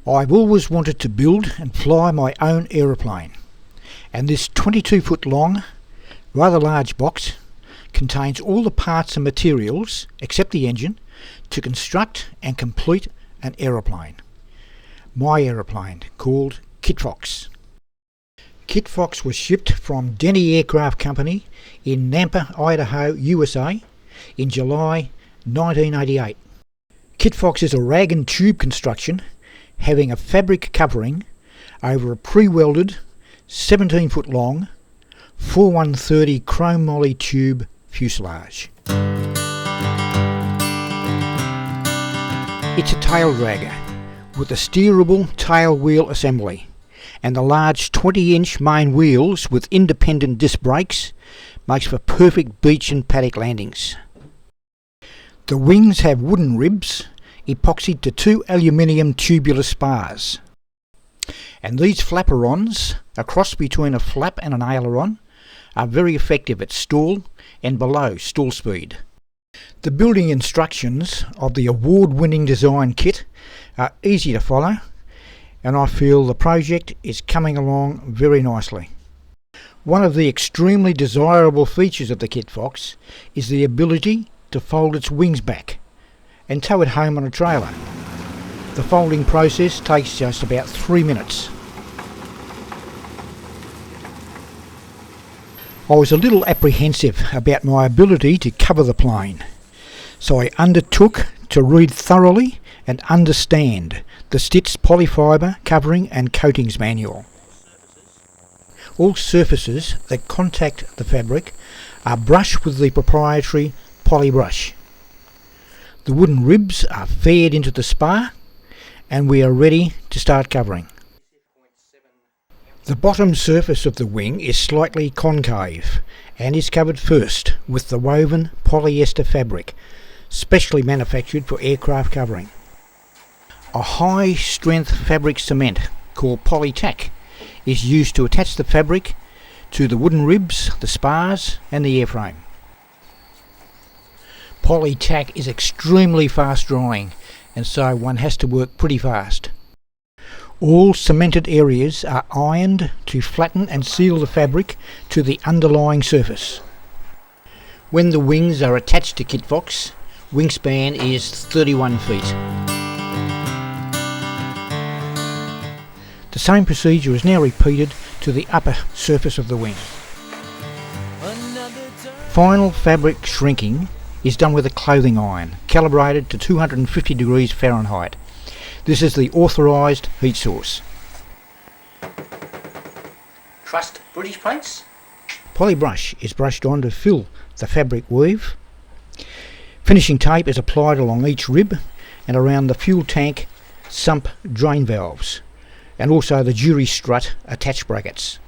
I've always wanted to build and fly my own aeroplane, and this 22-foot long, rather large box contains all the parts and materials, except the engine, to construct and complete an aeroplane. My aeroplane, called Kitfox. Kitfox was shipped from Denny Aircraft Company in Nampa, Idaho, USA in July 1988. Kitfox is a rag and tube construction having a fabric covering over a pre-welded 17-foot long 4130 chrome moly tube fuselage. It's a tail dragger with a steerable tail wheel assembly and the large 20-inch main wheels with independent disc brakes makes for perfect beach and paddock landings. The wings have wooden ribs epoxied to 2 aluminium tubular spars, and these flaperons, a cross between a flap and an aileron, are very effective at stall and below stall speed. The building instructions of the award-winning design kit are easy to follow, and I feel the project is coming along very nicely. One of the extremely desirable features of the Kitfox is the ability to fold its wings back and tow it home on a trailer. The folding process takes just about 3 minutes. I was a little apprehensive about my ability to cover the plane, so I undertook to read thoroughly and understand the stitched polyfibre covering and coatings manual. All surfaces that contact the fabric are brushed with the proprietary poly brush. The wooden ribs are fed into the spar and we are ready to start covering. The bottom surface of the wing is slightly concave and is covered first with the woven polyester fabric, specially manufactured for aircraft covering. A high-strength fabric cement called polytack is used to attach the fabric to the wooden ribs, the spars and the airframe. Polytack is extremely fast drying, and so one has to work pretty fast. All cemented areas are ironed to flatten and seal the fabric to the underlying surface. When the wings are attached to Kitfox, wingspan is 31 feet. The same procedure is now repeated to the upper surface of the wing. Final fabric shrinking is done with a clothing iron, calibrated to 250 degrees Fahrenheit. This is the authorised heat source. Trust British paints? Polybrush is brushed on to fill the fabric weave. Finishing tape is applied along each rib and around the fuel tank sump drain valves, and also the jury strut attach brackets.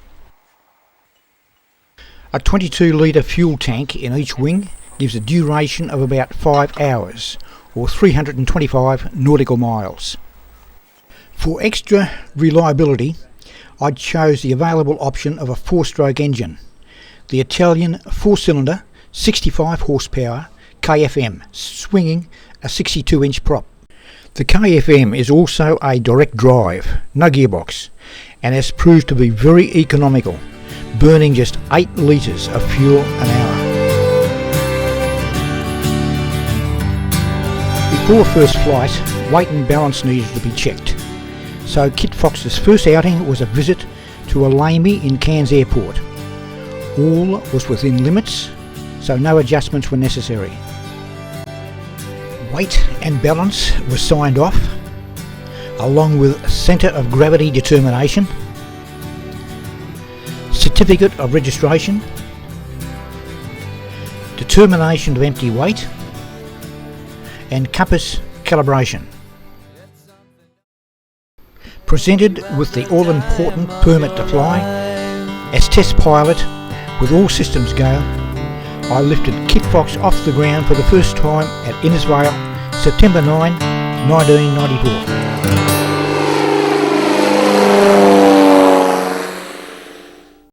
A 22-litre fuel tank in each wing gives a duration of about 5 hours, or 325 nautical miles. For extra reliability, I chose the available option of a 4-stroke engine, the Italian 4-cylinder 65 horsepower KFM, swinging a 62-inch prop. The KFM is also a direct drive, no gearbox, and has proved to be very economical, burning just 8 litres of fuel an hour. Before first flight, weight and balance needed to be checked, so Kitfox's first outing was a visit to a Lamy in Cairns Airport. All was within limits, so no adjustments were necessary. Weight and balance was signed off, along with centre of gravity determination, certificate of registration, determination of empty weight, and compass calibration. Presented with the all-important permit to fly, as test pilot with all systems go, I lifted Kitfox off the ground for the first time at Innisfail, September 9, 1994.